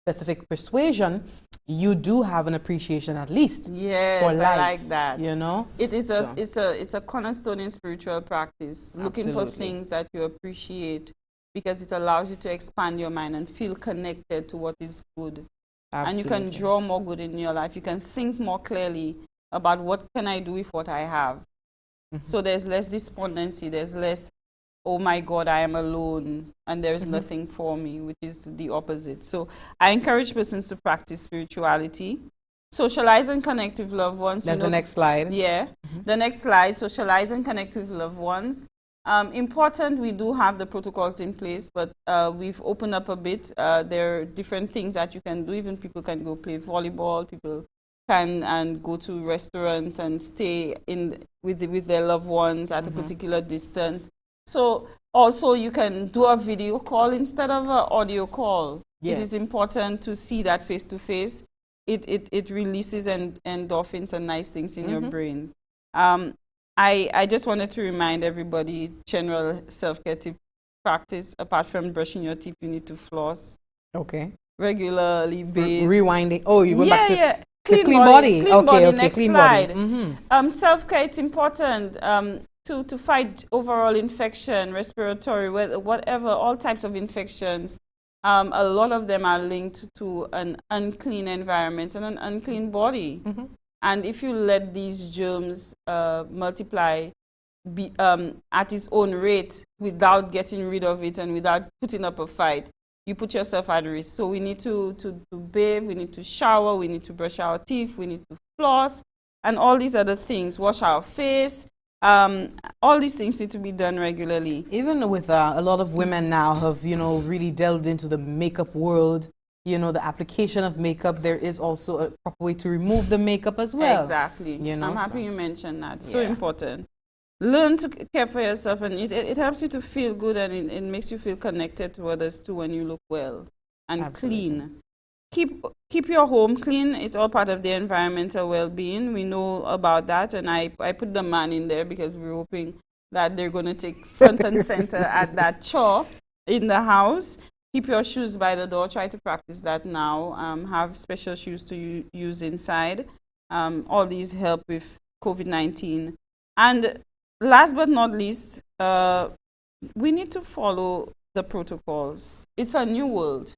specific persuasion, you do have an appreciation at least for life. I like that. You know, it's a cornerstone in spiritual practice. Looking for things that you appreciate, because it allows you to expand your mind and feel connected to what is good. And you can draw more good in your life. You can think more clearly about what can I do with what I have. So there's less despondency. There's less, oh my God, I am alone and there is nothing for me, which is the opposite. So I encourage persons to practice spirituality. Socialize and connect with loved ones. That's the next slide. Yeah. The next slide, socialize and connect with loved ones. Important, we do have the protocols in place, but we've opened up a bit. There are different things that you can do. Even people can go play volleyball. People can go to restaurants and stay with their loved ones at a particular distance. So also you can do a video call instead of an audio call. Yes. It is important to see that face to face. It releases endorphins and nice things in your brain. I just wanted to remind everybody, general self-care tip practice. Apart from brushing your teeth, you need to floss. Okay. Regularly bathe. Rewinding. Oh, you go back to clean body. Clean body. Okay, Next clean slide. body. Self-care, it's important to fight overall infection, respiratory, whatever, all types of infections. A lot of them are linked to an unclean environment and an unclean body. And if you let these germs multiply at its own rate without getting rid of it and without putting up a fight, you put yourself at risk. So we need to bathe, we need to shower, we need to brush our teeth, we need to floss, and all these other things, wash our face. All these things need to be done regularly. Even with a lot of women now have, really delved into the makeup world. The application of makeup, there is also a proper way to remove the makeup as well. Exactly. I'm happy you mentioned that. So important. Learn to care for yourself, and it helps you to feel good, and it makes you feel connected to others too when you look well and clean. Keep your home clean. It's all part of the environmental well-being. We know about that, and I put the man in there because we're hoping that they're going to take front and center at that chore in the house. Keep your shoes by the door. Try to practice that now. Have special shoes to use inside. All these help with COVID-19. And last but not least, we need to follow the protocols. It's a new world.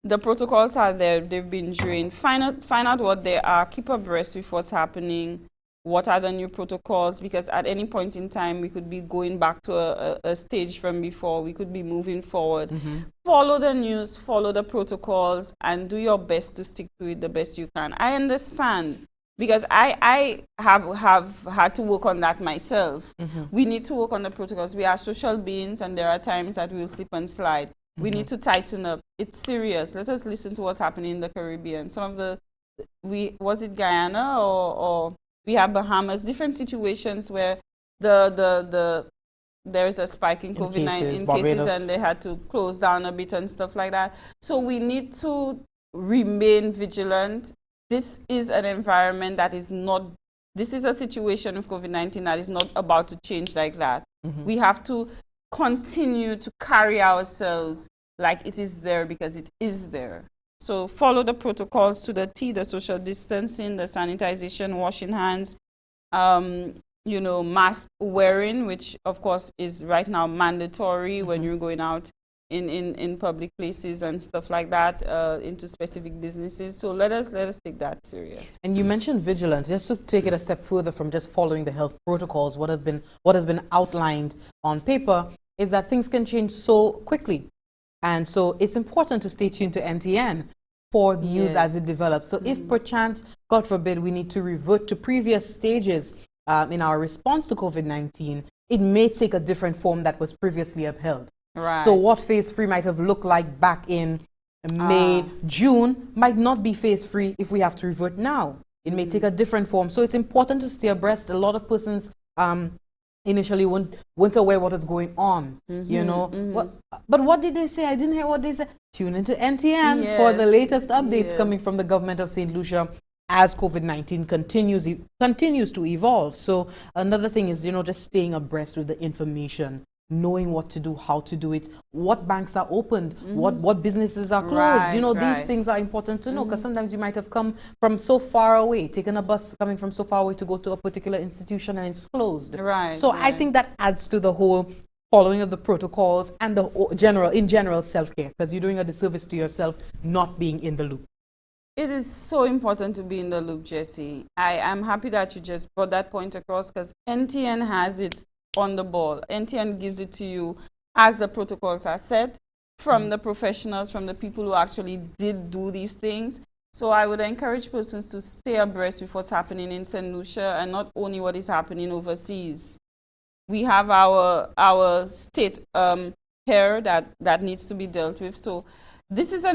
The protocols are there. They've been drained. Find out what they are. Keep abreast with what's happening. What are the new protocols? Because at any point in time, we could be going back to a stage from before. We could be moving forward. Follow the news, follow the protocols, and do your best to stick to it the best you can. I understand, because I have had to work on that myself. We need to work on the protocols. We are social beings, and there are times that we'll slip and slide. We need to tighten up. It's serious. Let us listen to what's happening in the Caribbean. Some of was it Guyana or we have Bahamas, different situations where there is a spike in COVID-19 cases and they had to close down a bit and stuff like that. So we need to remain vigilant. This is an environment that is not, this is a situation of COVID-19 that is not about to change like that. We have to continue to carry ourselves like it is there, because it is there. So follow the protocols to the T, the social distancing, the sanitization, washing hands, you know, mask wearing, which of course is right now mandatory when you're going out in public places and stuff like that, into specific businesses. So let us take that serious. And you mentioned vigilance. Just to take it a step further from just following the health protocols, what has been outlined on paper is that things can change so quickly. And so it's important to stay tuned to NTN for news as it develops. So if perchance, God forbid, we need to revert to previous stages in our response to COVID-19, it may take a different form that was previously upheld. Right. So what phase-free might have looked like back in May, June, might not be phase-free if we have to revert now. It may take a different form. So it's important to stay abreast. A lot of persons initially weren't aware what was going on, you know. But what did they say? I didn't hear what they said. Tune into NTN for the latest updates coming from the government of St. Lucia as COVID-19 continues to evolve. So another thing is, you know, just staying abreast with the information, knowing what to do, how to do it, what banks are opened, what businesses are closed. You know, these things are important to know, because sometimes you might have come from so far away, taken a bus coming from so far away to go to a particular institution and it's closed. So I think that adds to the whole following of the protocols and the general self-care, because you're doing a disservice to yourself not being in the loop. It is so important to be in the loop, Jessie. I am happy that you just brought that point across, because NTN has it on the ball. NTN gives it to you as the protocols are set from the professionals, from the people who actually did do these things. So I would encourage persons to stay abreast with what's happening in St. Lucia, and not only what is happening overseas. We have our state here that needs to be dealt with. So this is a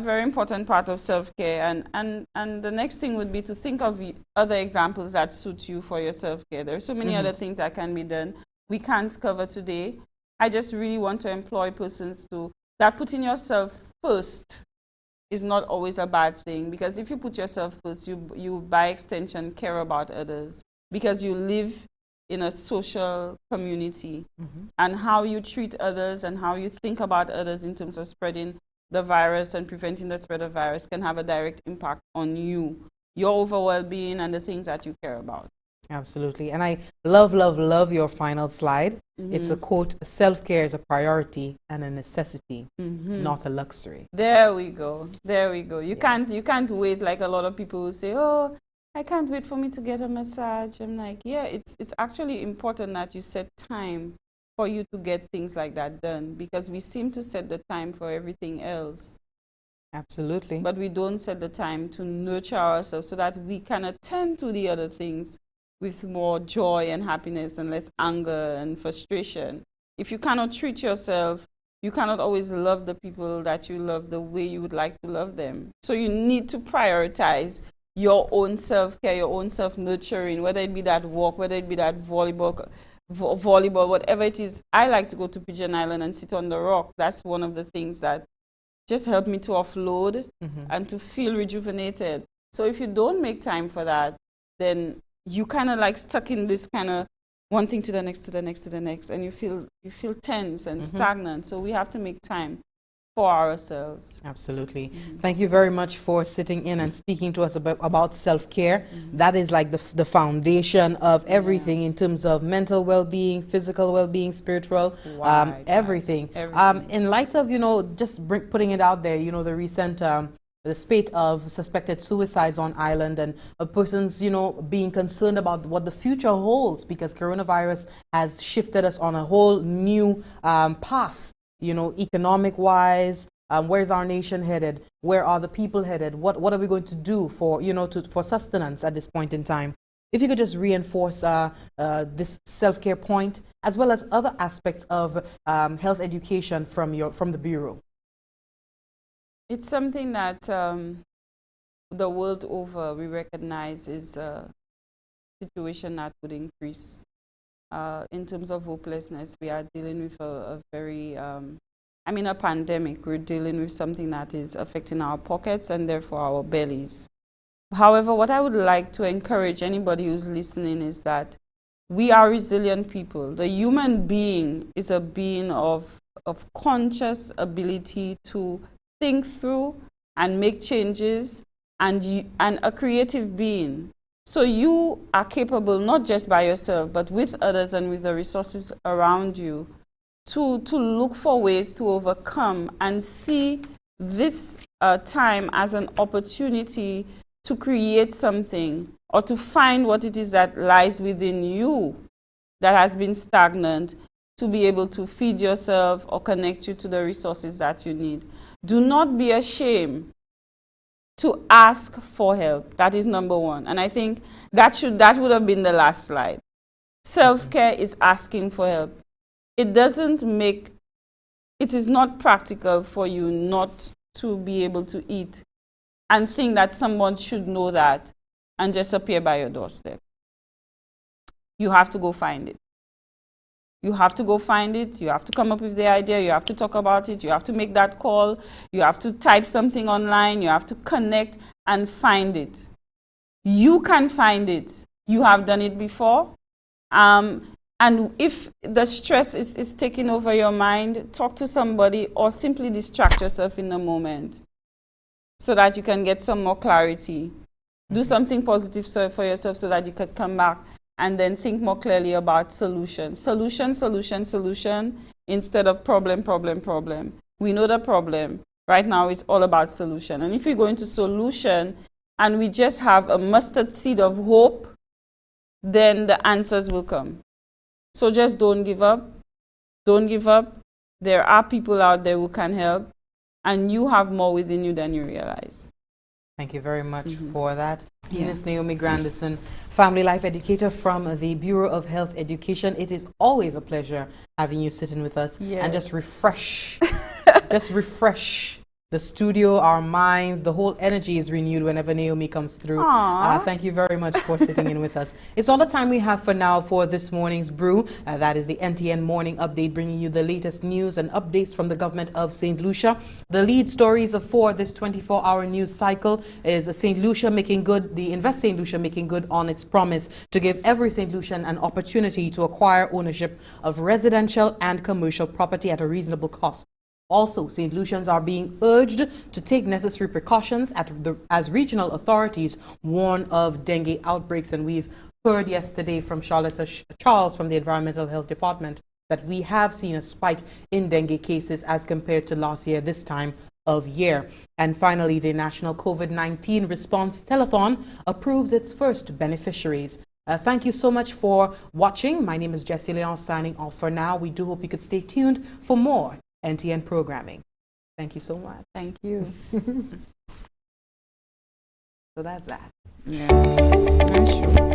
very important part of self-care. And the next thing would be to think of other examples that suit you for your self-care. There are so many other things that can be done. We can't cover today. I just really want to employ persons that putting yourself first is not always a bad thing. Because if you put yourself first, you by extension care about others. Because you live in a social community. And how you treat others and how you think about others in terms of spreading the virus and preventing the spread of virus can have a direct impact on you, your overall well-being, and the things that you care about. Absolutely. And I love your final slide. It's a quote: self-care is a priority and a necessity, not a luxury. There we go. You can't wait, like a lot of people will say, oh, I can't wait for me to get a massage. I'm like, yeah, it's actually important that you set time for you to get things like that done, because we seem to set the time for everything else. Absolutely. But we don't set the time to nurture ourselves so that we can attend to the other things with more joy and happiness and less anger and frustration. If you cannot treat yourself, you cannot always love the people that you love the way you would like to love them. So you need to prioritize your own self-care, your own self-nurturing, whether it be that walk, whether it be that volleyball, whatever it is. I like to go to Pigeon Island and sit on the rock. That's one of the things that just help me to offload and to feel rejuvenated. So if you don't make time for that, then you kind of like stuck in this kind of one thing to the next, to the next, to the next, and you feel tense and stagnant. So we have to make time for ourselves. Absolutely. Thank you very much for sitting in and speaking to us about self-care. That is like the foundation of everything in terms of mental well-being, physical well-being, spiritual, everything. In light of, just putting it out there, the recent the spate of suspected suicides on island and persons, being concerned about what the future holds because coronavirus has shifted us on a whole new path, economic-wise. Where's our nation headed? Where are the people headed? What are we going to do for, for sustenance at this point in time? If you could just reinforce this self-care point, as well as other aspects of health education from the Bureau. It's something that the world over we recognize is a situation that would increase. In terms of hopelessness, we are dealing with a very, a pandemic. We're dealing with something that is affecting our pockets and therefore our bellies. However, what I would like to encourage anybody who's listening is that we are resilient people. The human being is a being of conscious ability to think through and make changes, and a creative being. So you are capable, not just by yourself, but with others and with the resources around you, to look for ways to overcome and see this time as an opportunity to create something or to find what it is that lies within you that has been stagnant, to be able to feed yourself or connect you to the resources that you need. Do not be ashamed to ask for help. That is number one. And I think that would have been the last slide. Self-care is asking for help. It is not practical for you not to be able to eat and think that someone should know that and just appear by your doorstep. You have to go find it. You have to go find it. You have to come up with the idea. You have to talk about it. You have to make that call. You have to type something online. You have to connect and find it. You can find it. You have done it before. And if the stress is taking over your mind, talk to somebody or simply distract yourself in the moment so that you can get some more clarity. Do something positive for yourself so that you can come back and then think more clearly about solution. Solution, solution, solution, instead of problem, problem, problem. We know the problem. Right now, it's all about solution. And if we go into solution and we just have a mustard seed of hope, then the answers will come. So just don't give up. Don't give up. There are people out there who can help, and you have more within you than you realize. Thank you very much for that. Ms. Naomi Grandison, Family Life Educator from the Bureau of Health Education. It is always a pleasure having you sitting with us and just refresh the studio, our minds. The whole energy is renewed whenever Naomi comes through. Thank you very much for sitting in with us. It's all the time we have for now for this morning's Brew. That is the NTN Morning Update, bringing you the latest news and updates from the government of St. Lucia. The lead stories for this 24-hour news cycle is St. Lucia making good, the Invest St. Lucia making good on its promise to give every St. Lucian an opportunity to acquire ownership of residential and commercial property at a reasonable cost. Also, St. Lucians are being urged to take necessary precautions as regional authorities warn of dengue outbreaks. And we've heard yesterday from Charlotte Charles from the Environmental Health Department that we have seen a spike in dengue cases as compared to last year this time of year. And finally, the National COVID-19 Response Telethon approves its first beneficiaries. Thank you so much for watching. My name is Jessie Leon, signing off for now. We do hope you could stay tuned for more NTN programming. Thank you so much. Thank you. So that's that. Yeah, sure.